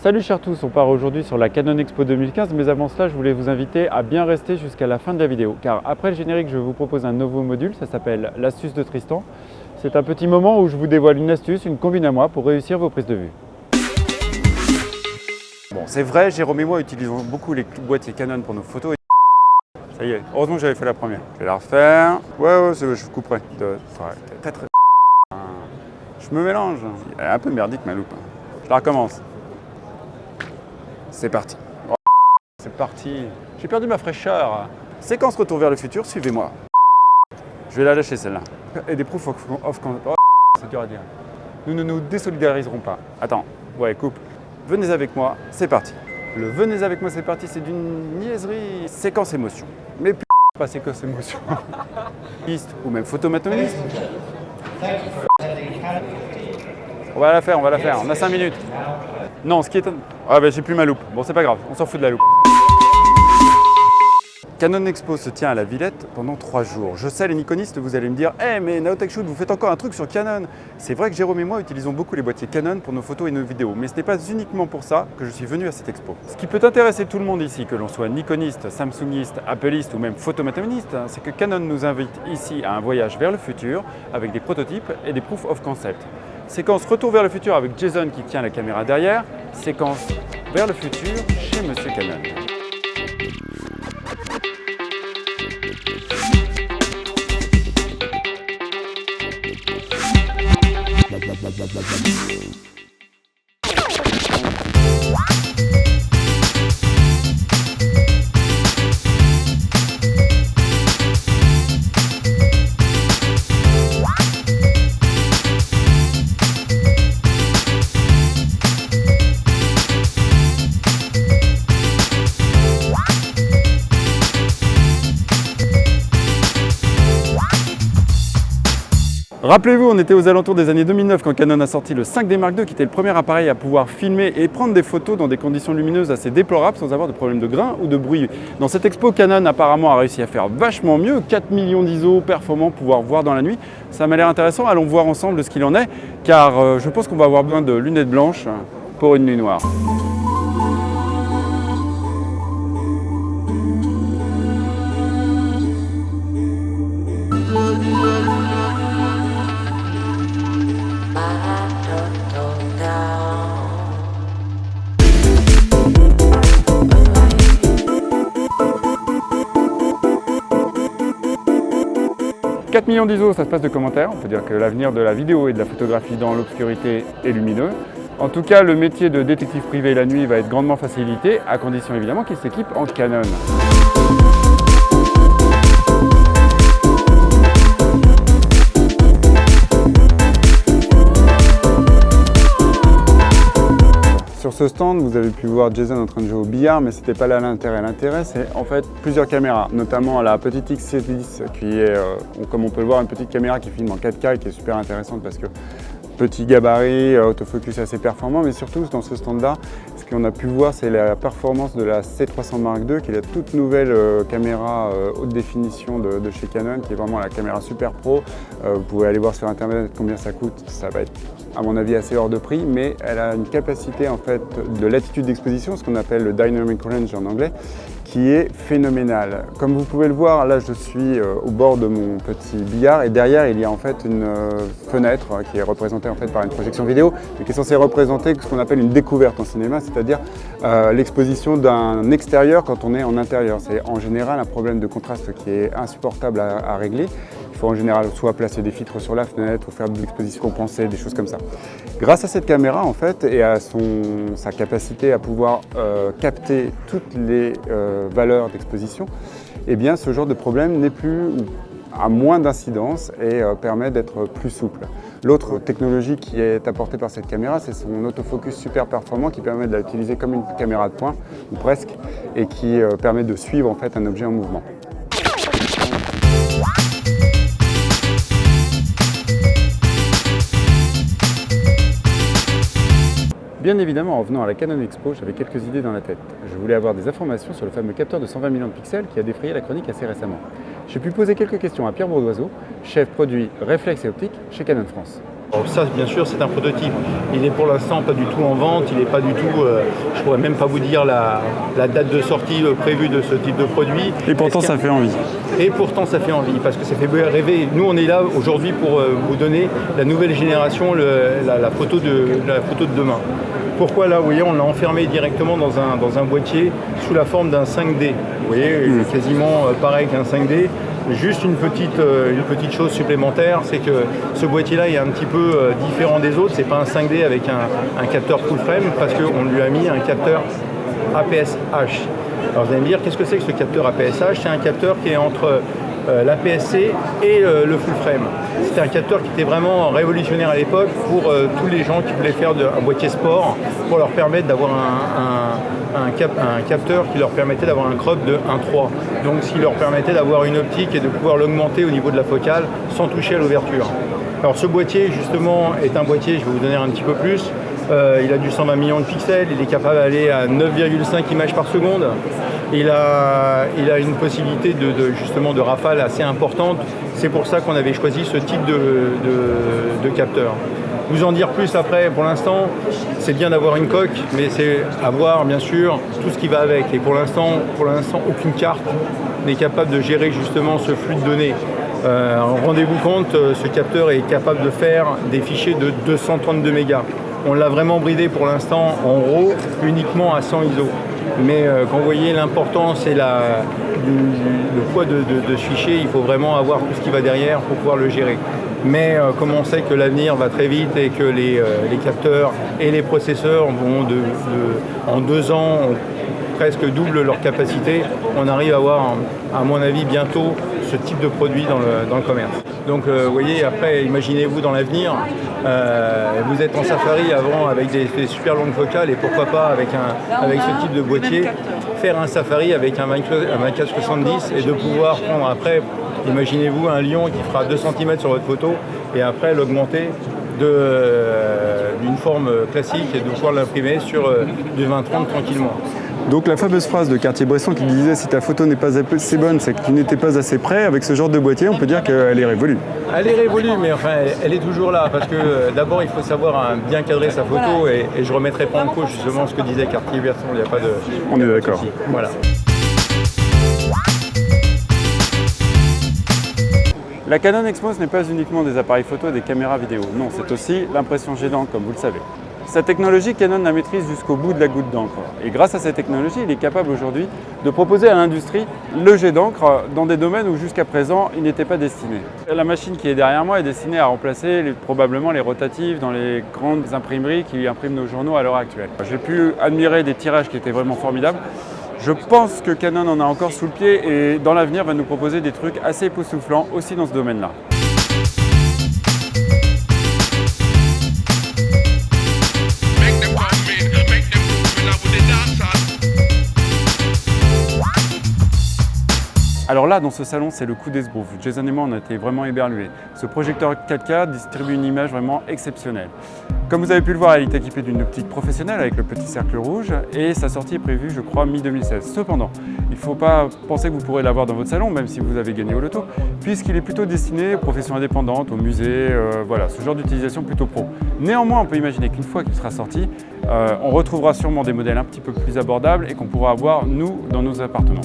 Salut chers tous, on part aujourd'hui sur la Canon Expo 2015, mais avant cela je voulais vous inviter à bien rester jusqu'à la fin de la vidéo, car après le générique je vous propose un nouveau module, ça s'appelle l'astuce de Tristan. C'est un petit moment où je vous dévoile une astuce, une combine à moi pour réussir vos prises de vue. Bon, c'est vrai, Jérôme et moi utilisons beaucoup les boîtiers Canon pour nos photos. Ça y est, heureusement que j'avais fait la première. Je vais la refaire. Ouais, je vous couperai. Je me mélange. Elle est un peu merdique ma loupe. Je la recommence. C'est parti. C'est parti. J'ai perdu ma fraîcheur. Séquence retour vers le futur, suivez-moi. Je vais la lâcher celle-là. Et des proof of concept. C'est dur à dire. Nous ne nous désolidariserons pas. Attends, ouais, coupe. Venez avec moi, c'est parti. Le venez avec moi, c'est parti, c'est d'une niaiserie. Séquence émotion. Mais pas séquence émotion. Ou même photomatoniste. On va la faire, on a 5 minutes. Non, ce qui est... Ah ben j'ai plus ma loupe. Bon, c'est pas grave, on s'en fout de la loupe. Canon Expo se tient à la Villette pendant 3 jours. Je sais, les nikonistes, vous allez me dire « Eh, mais Naotech Shoot, vous faites encore un truc sur Canon !» C'est vrai que Jérôme et moi utilisons beaucoup les boîtiers Canon pour nos photos et nos vidéos, mais ce n'est pas uniquement pour ça que je suis venu à cette expo. Ce qui peut intéresser tout le monde ici, que l'on soit nikoniste, samsungiste, appleiste ou même photomatoniste, c'est que Canon nous invite ici à un voyage vers le futur avec des prototypes et des proof of concept. Séquence retour vers le futur avec Jason qui tient la caméra derrière, séquence vers le futur chez Monsieur Canon. Rappelez-vous, on était aux alentours des années 2009 quand Canon a sorti le 5D Mark II qui était le premier appareil à pouvoir filmer et prendre des photos dans des conditions lumineuses assez déplorables sans avoir de problème de grain ou de bruit. Dans cette expo, Canon apparemment a réussi à faire vachement mieux, 4 millions d'ISO performants, pouvoir voir dans la nuit. Ça m'a l'air intéressant, allons voir ensemble ce qu'il en est, car je pense qu'on va avoir besoin de lunettes blanches pour une nuit noire. « 4 millions d'ISO, ça se passe de commentaires. On peut dire que l'avenir de la vidéo et de la photographie dans l'obscurité est lumineux. En tout cas, le métier de détective privé la nuit va être grandement facilité, à condition évidemment qu'il s'équipe en Canon. Sur ce stand, vous avez pu voir Jason en train de jouer au billard, mais ce n'était pas là l'intérêt. L'intérêt, c'est en fait plusieurs caméras, notamment la petite X610 qui est, comme on peut le voir, une petite caméra qui filme en 4K et qui est super intéressante parce que petit gabarit, autofocus assez performant, mais surtout dans ce stand-là, ce qu'on a pu voir, c'est la performance de la C300 Mark II, qui est la toute nouvelle caméra haute définition de chez Canon, qui est vraiment la caméra super pro. Vous pouvez aller voir sur internet combien ça coûte, ça va être à mon avis assez hors de prix, mais elle a une capacité en fait de latitude d'exposition, ce qu'on appelle le dynamic range en anglais, qui est phénoménal. Comme vous pouvez le voir, là je suis au bord de mon petit billard et derrière il y a en fait une fenêtre qui est représentée en fait par une projection vidéo, mais qui est censée représenter ce qu'on appelle une découverte en cinéma, c'est-à-dire l'exposition d'un extérieur quand on est en intérieur. C'est en général un problème de contraste qui est insupportable à régler. Il faut en général soit placer des filtres sur la fenêtre ou faire de l'exposition compensée, des choses comme ça. Grâce à cette caméra en fait et à sa capacité à pouvoir capter toutes les valeurs d'exposition, eh bien ce genre de problème n'est plus à moins d'incidence et permet d'être plus souple. L'autre technologie qui est apportée par cette caméra, c'est son autofocus super performant qui permet de l'utiliser comme une caméra de poing, ou presque, et qui permet de suivre en fait un objet en mouvement. Bien évidemment, en venant à la Canon Expo, j'avais quelques idées dans la tête. Je voulais avoir des informations sur le fameux capteur de 120 millions de pixels qui a défrayé la chronique assez récemment. J'ai pu poser quelques questions à Pierre Bourdoiseau, chef produit réflexe et optique chez Canon France. Alors ça, bien sûr, c'est un prototype. Il est pour l'instant pas du tout en vente, il n'est pas du tout, je pourrais même pas vous dire la date de sortie prévue de ce type de produit. Et pourtant, ça fait envie. Et pourtant, ça fait envie, parce que ça fait rêver. Nous, on est là aujourd'hui pour vous donner la nouvelle génération, la photo de demain. Pourquoi là, vous voyez, on l'a enfermé directement dans un boîtier sous la forme d'un 5D. Vous voyez, quasiment pareil qu'un 5D. Juste une petite chose supplémentaire, c'est que ce boîtier-là est un petit peu différent des autres. C'est pas un 5D avec un capteur full frame, parce qu'on lui a mis un capteur APS-H. Alors vous allez me dire, qu'est-ce que c'est que ce capteur APS-H? C'est un capteur qui est entre l'APS-C et le full frame. C'était un capteur qui était vraiment révolutionnaire à l'époque pour tous les gens qui voulaient faire un boîtier sport, pour leur permettre d'avoir un capteur qui leur permettait d'avoir un crop de 1.3. Donc ce qui leur permettait d'avoir une optique et de pouvoir l'augmenter au niveau de la focale sans toucher à l'ouverture. Alors ce boîtier justement est un boîtier, je vais vous donner un petit peu plus. Il a du 120 millions de pixels, il est capable d'aller à 9,5 images par seconde. Il a une possibilité justement de rafale assez importante. C'est pour ça qu'on avait choisi ce type de capteur. Vous en dire plus après, pour l'instant, c'est bien d'avoir une coque, mais c'est avoir bien sûr tout ce qui va avec. Et pour l'instant, aucune carte n'est capable de gérer justement ce flux de données. Rendez-vous compte, ce capteur est capable de faire des fichiers de 232 mégas. On l'a vraiment bridé pour l'instant en RAW, uniquement à 100 ISO. Mais quand vous voyez l'importance et le poids de ce fichier, il faut vraiment avoir tout ce qui va derrière pour pouvoir le gérer. Mais comme on sait que l'avenir va très vite et que les capteurs et les processeurs vont en 2 ans presque double leur capacité, on arrive à avoir, à mon avis, bientôt ce type de produit dans le commerce. Donc vous voyez, après, imaginez-vous dans l'avenir, vous êtes en safari avant avec des super longues focales et pourquoi pas avec ce type de boîtier, faire un safari avec un 24-70 et de pouvoir prendre après, imaginez-vous un lion qui fera 2 cm sur votre photo et après l'augmenter d'une forme classique et de pouvoir l'imprimer sur du 20-30 tranquillement. Donc la fameuse phrase de Cartier-Bresson qui disait « si ta photo n'est pas assez bonne, c'est que tu n'étais pas assez près », avec ce genre de boîtier, on peut dire qu'elle est révolue. Elle est révolue, mais enfin, elle est toujours là, parce que d'abord, il faut savoir bien cadrer sa photo, et je ne remettrai pas en cause justement ce que disait Cartier-Bresson, il n'y a pas de... On est d'accord. Voilà. La Canon Exmos n'est pas uniquement des appareils photo et des caméras vidéo. Non, c'est aussi l'impression jet d'encre, comme vous le savez. Cette technologie, Canon la maîtrise jusqu'au bout de la goutte d'encre. Et grâce à cette technologie, il est capable aujourd'hui de proposer à l'industrie le jet d'encre dans des domaines où jusqu'à présent, il n'était pas destiné. La machine qui est derrière moi est destinée à remplacer probablement les rotatives dans les grandes imprimeries qui impriment nos journaux à l'heure actuelle. J'ai pu admirer des tirages qui étaient vraiment formidables. Je pense que Canon en a encore sous le pied et dans l'avenir va nous proposer des trucs assez époustouflants aussi dans ce domaine-là. Alors là, dans ce salon, c'est le coup d'esbrouf. Jason et moi, on a été vraiment éberlués. Ce projecteur 4K distribue une image vraiment exceptionnelle. Comme vous avez pu le voir, il est équipé d'une optique professionnelle avec le petit cercle rouge et sa sortie est prévue, je crois, mi-2016. Cependant, il ne faut pas penser que vous pourrez l'avoir dans votre salon, même si vous avez gagné au loto, puisqu'il est plutôt destiné aux professions indépendantes, aux musées, voilà, ce genre d'utilisation plutôt pro. Néanmoins, on peut imaginer qu'une fois qu'il sera sorti, on retrouvera sûrement des modèles un petit peu plus abordables et qu'on pourra avoir, nous, dans nos appartements.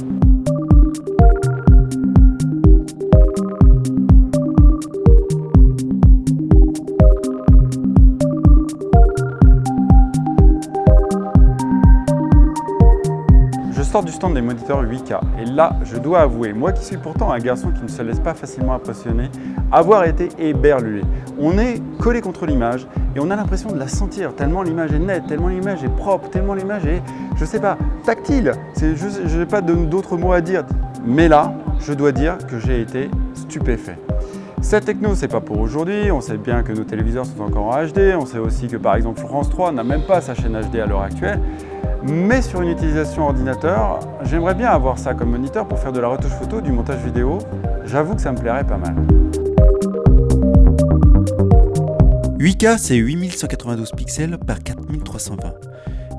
Je sors du stand des moniteurs 8K et là, je dois avouer, moi qui suis pourtant un garçon qui ne se laisse pas facilement impressionner, avoir été éberlué. On est collé contre l'image et on a l'impression de la sentir tellement l'image est nette, tellement l'image est propre, tellement l'image est, je sais pas, tactile. Je n'ai pas d'autres mots à dire. Mais là, je dois dire que j'ai été stupéfait. Cette techno, c'est pas pour aujourd'hui, on sait bien que nos téléviseurs sont encore en HD, on sait aussi que par exemple France 3 n'a même pas sa chaîne HD à l'heure actuelle. Mais sur une utilisation ordinateur, j'aimerais bien avoir ça comme moniteur pour faire de la retouche photo, du montage vidéo. J'avoue que ça me plairait pas mal. 8K, c'est 8192 pixels par 4320.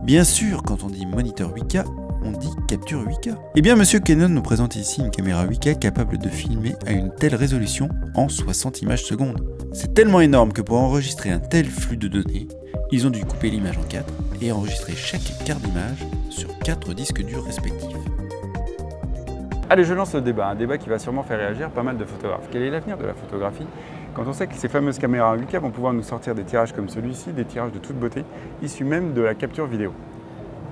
Bien sûr, quand on dit moniteur 8K, on dit capture 8K. Eh bien, monsieur Canon nous présente ici une caméra 8K capable de filmer à une telle résolution en 60 images secondes. C'est tellement énorme que pour enregistrer un tel flux de données, ils ont dû couper l'image en 4 et enregistrer chaque quart d'image sur 4 disques durs respectifs. Allez, je lance le débat, un débat qui va sûrement faire réagir pas mal de photographes. Quel est l'avenir de la photographie quand on sait que ces fameuses caméras 8K vont pouvoir nous sortir des tirages comme celui-ci, des tirages de toute beauté, issus même de la capture vidéo?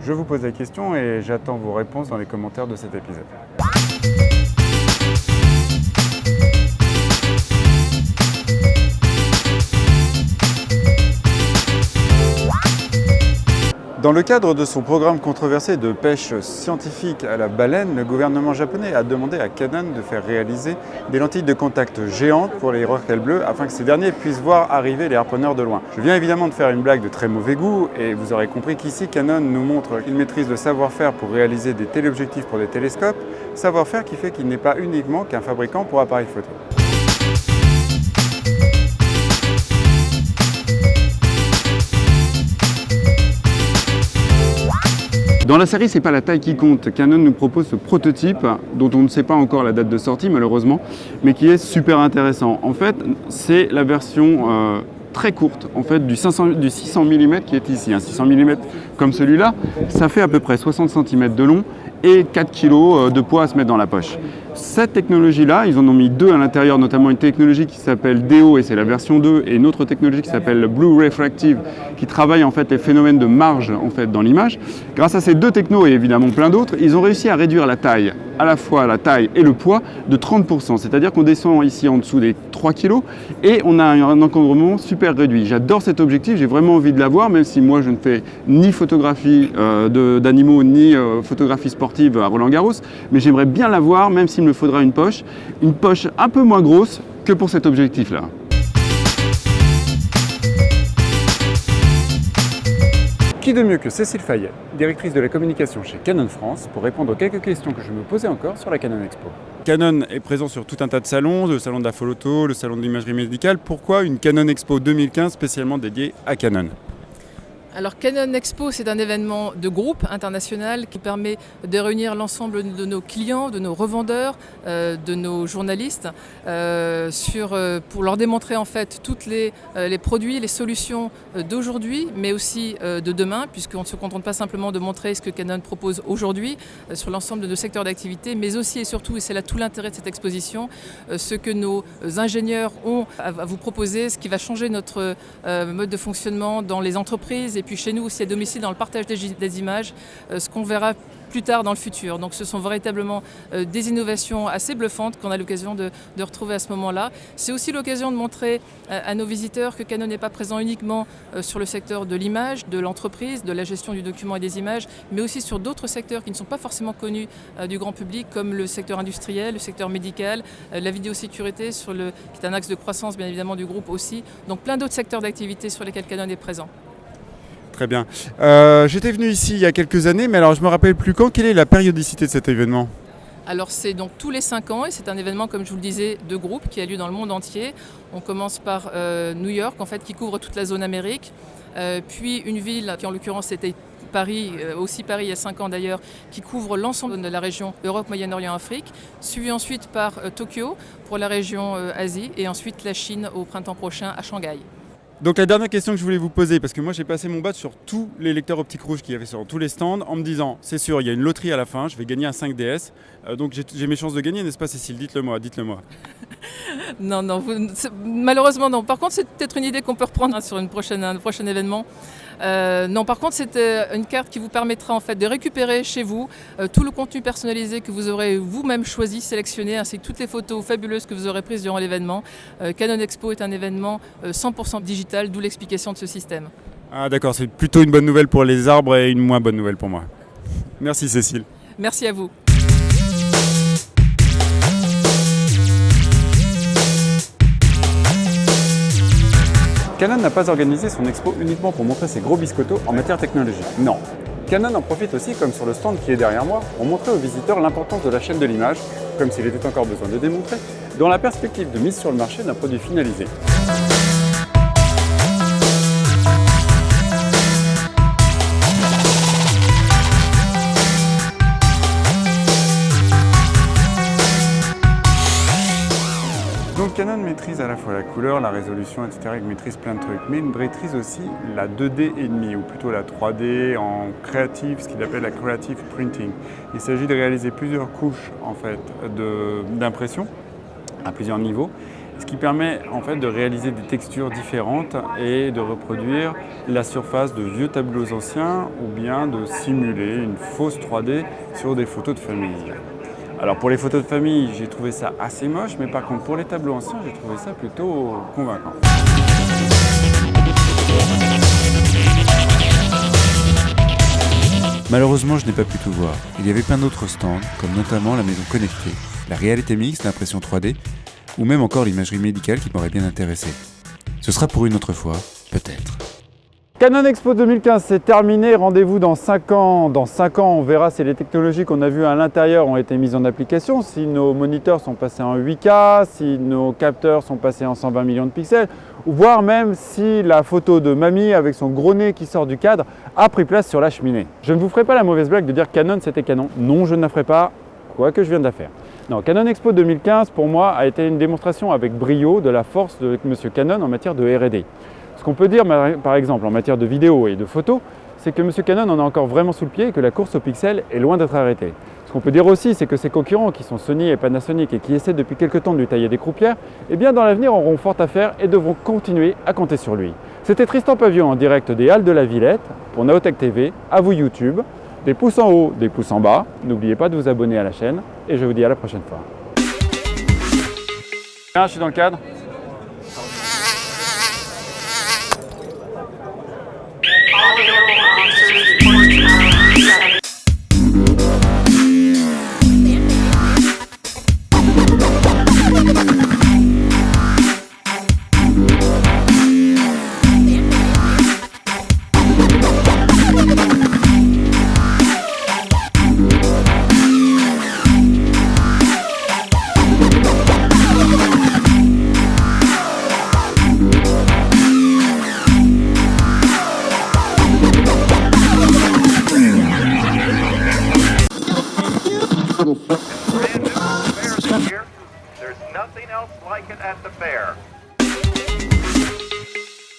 Je vous pose la question et j'attends vos réponses dans les commentaires de cet épisode. Dans le cadre de son programme controversé de pêche scientifique à la baleine, le gouvernement japonais a demandé à Canon de faire réaliser des lentilles de contact géantes pour les rorquals bleus afin que ces derniers puissent voir arriver les harponneurs de loin. Je viens évidemment de faire une blague de très mauvais goût et vous aurez compris qu'ici Canon nous montre qu'il maîtrise le savoir-faire pour réaliser des téléobjectifs pour des télescopes, savoir-faire qui fait qu'il n'est pas uniquement qu'un fabricant pour appareils photo. Dans la série, c'est pas la taille qui compte. Canon nous propose ce prototype dont on ne sait pas encore la date de sortie malheureusement, mais qui est super intéressant. En fait, c'est la version très courte en fait, du 600 mm qui est ici. Un 600 mm comme celui-là, ça fait à peu près 60 cm de long et 4 kg de poids à se mettre dans la poche. Cette technologie-là, ils en ont mis deux à l'intérieur, notamment une technologie qui s'appelle DEO et c'est la version 2, et une autre technologie qui s'appelle Blue Refractive qui travaille en fait les phénomènes de marge en fait dans l'image. Grâce à ces deux technos et évidemment plein d'autres, ils ont réussi à réduire la taille, à la fois la taille et le poids de 30%. C'est-à-dire qu'on descend ici en dessous des 3 kg et on a un encadrement super réduit. J'adore cet objectif, j'ai vraiment envie de l'avoir, même si moi je ne fais ni photographie d'animaux ni photographie sportive à Roland-Garros, mais j'aimerais bien l'avoir, même s'il me faudra une poche un peu moins grosse que pour cet objectif-là. Qui de mieux que Cécile Fayet, directrice de la communication chez Canon France, pour répondre aux quelques questions que je me posais encore sur la Canon Expo. Canon est présent sur tout un tas de salons, le salon de la photo, le salon de l'imagerie médicale. Pourquoi une Canon Expo 2015 spécialement dédiée à Canon ? Alors Canon Expo, c'est un événement de groupe international qui permet de réunir l'ensemble de nos clients, de nos revendeurs, de nos journalistes, pour leur démontrer en fait tous les produits, les solutions d'aujourd'hui, mais aussi de demain, puisqu'on ne se contente pas simplement de montrer ce que Canon propose aujourd'hui sur l'ensemble de nos secteurs d'activité, mais aussi et surtout, et c'est là tout l'intérêt de cette exposition, ce que nos ingénieurs ont à vous proposer, ce qui va changer notre mode de fonctionnement dans les entreprises, et puis chez nous aussi à domicile dans le partage des images, ce qu'on verra plus tard dans le futur. Donc ce sont véritablement des innovations assez bluffantes qu'on a l'occasion de retrouver à ce moment-là. C'est aussi l'occasion de montrer à nos visiteurs que Canon n'est pas présent uniquement sur le secteur de l'image, de l'entreprise, de la gestion du document et des images, mais aussi sur d'autres secteurs qui ne sont pas forcément connus du grand public, comme le secteur industriel, le secteur médical, la vidéosécurité, qui est un axe de croissance bien évidemment du groupe aussi. Donc plein d'autres secteurs d'activité sur lesquels Canon est présent. Très bien. J'étais venu ici il y a quelques années, mais alors je me rappelle plus quand. Quelle est la périodicité de cet événement ? Alors c'est donc tous les 5 ans et c'est un événement, comme je vous le disais, de groupe qui a lieu dans le monde entier. On commence par New York, en fait, qui couvre toute la zone Amérique, puis une ville qui en l'occurrence c'était Paris, aussi Paris il y a 5 ans d'ailleurs, qui couvre l'ensemble de la région Europe, Moyen-Orient, Afrique, suivi ensuite par Tokyo pour la région Asie et ensuite la Chine au printemps prochain à Shanghai. Donc la dernière question que je voulais vous poser, parce que moi j'ai passé mon badge sur tous les lecteurs optiques rouges qu'il y avait sur tous les stands, en me disant, c'est sûr, il y a une loterie à la fin, je vais gagner un 5DS, donc j'ai mes chances de gagner, n'est-ce pas Cécile ? Dites-le-moi. Non, malheureusement non. Par contre, c'est peut-être une idée qu'on peut reprendre sur un prochain événement. Non, par contre, c'est une carte qui vous permettra en fait de récupérer chez vous tout le contenu personnalisé que vous aurez vous-même choisi, sélectionné, ainsi que toutes les photos fabuleuses que vous aurez prises durant l'événement. Canon Expo est un événement 100% digital, d'où l'explication de ce système. Ah d'accord, c'est plutôt une bonne nouvelle pour les arbres et une moins bonne nouvelle pour moi. Merci Cécile. Merci à vous. Canon n'a pas organisé son expo uniquement pour montrer ses gros biscottos en matière technologique. Non. Canon en profite aussi, comme sur le stand qui est derrière moi, pour montrer aux visiteurs l'importance de la chaîne de l'image, comme s'il était encore besoin de démontrer, dans la perspective de mise sur le marché d'un produit finalisé. Donc Canon maîtrise à la fois la couleur, la résolution, etc. Il maîtrise plein de trucs, mais il maîtrise aussi la 2D et demi, ou plutôt la 3D en créative, ce qu'il appelle la creative printing. Il s'agit de réaliser plusieurs couches en fait, d'impression à plusieurs niveaux, ce qui permet en fait de réaliser des textures différentes et de reproduire la surface de vieux tableaux anciens ou bien de simuler une fausse 3D sur des photos de famille. Alors pour les photos de famille, j'ai trouvé ça assez moche, mais par contre pour les tableaux anciens, j'ai trouvé ça plutôt convaincant. Malheureusement, je n'ai pas pu tout voir. Il y avait plein d'autres stands, comme notamment la maison connectée, la réalité mixte, l'impression 3D, ou même encore l'imagerie médicale qui m'aurait bien intéressé. Ce sera pour une autre fois, peut-être. Canon Expo 2015, c'est terminé. Rendez-vous dans 5 ans. Dans 5 ans, on verra si les technologies qu'on a vues à l'intérieur ont été mises en application, si nos moniteurs sont passés en 8K, si nos capteurs sont passés en 120 millions de pixels, ou voire même si la photo de mamie avec son gros nez qui sort du cadre a pris place sur la cheminée. Je ne vous ferai pas la mauvaise blague de dire Canon c'était Canon. Non, je ne la ferai pas, quoique je viens de la faire. Non, Canon Expo 2015, pour moi, a été une démonstration avec brio de la force de M. Canon en matière de R&D. Ce qu'on peut dire, par exemple, en matière de vidéo et de photos, c'est que M. Canon en a encore vraiment sous le pied et que la course au pixel est loin d'être arrêtée. Ce qu'on peut dire aussi, c'est que ses concurrents, qui sont Sony et Panasonic et qui essaient depuis quelques temps de lui tailler des croupières, eh bien dans l'avenir auront fort à faire et devront continuer à compter sur lui. C'était Tristan Pavillon en direct des Halles de la Villette pour Naotech TV. À vous YouTube, des pouces en haut, des pouces en bas. N'oubliez pas de vous abonner à la chaîne et je vous dis à la prochaine fois. Je suis dans le cadre.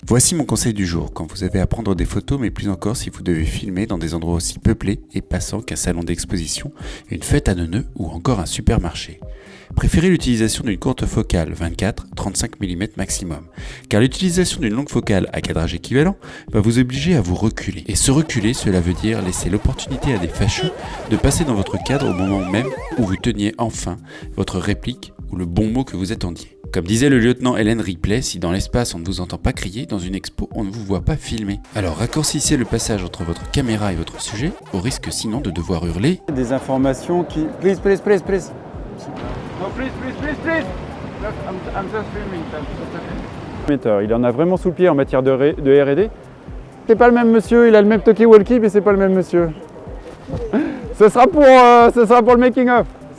Voici mon conseil du jour, quand vous avez à prendre des photos, mais plus encore si vous devez filmer dans des endroits aussi peuplés et passants qu'un salon d'exposition, une fête à Neuneu ou encore un supermarché. Préférez l'utilisation d'une courte focale 24-35 mm maximum, car l'utilisation d'une longue focale à cadrage équivalent va vous obliger à vous reculer. Et se reculer, cela veut dire laisser l'opportunité à des fâcheux de passer dans votre cadre au moment même où vous teniez enfin votre réplique ou le bon mot que vous attendiez. Comme disait le lieutenant Hélène Ripley, si dans l'espace on ne vous entend pas crier, dans une expo on ne vous voit pas filmer. Alors raccourcissez le passage entre votre caméra et votre sujet, au risque sinon de devoir hurler. Des informations qui... Please. No, please. I'm just filming. Il en a vraiment sous le pied en matière de R&D. C'est pas le même monsieur, il a le même talkie-walkie, mais c'est pas le même monsieur. Ce sera pour le making-of.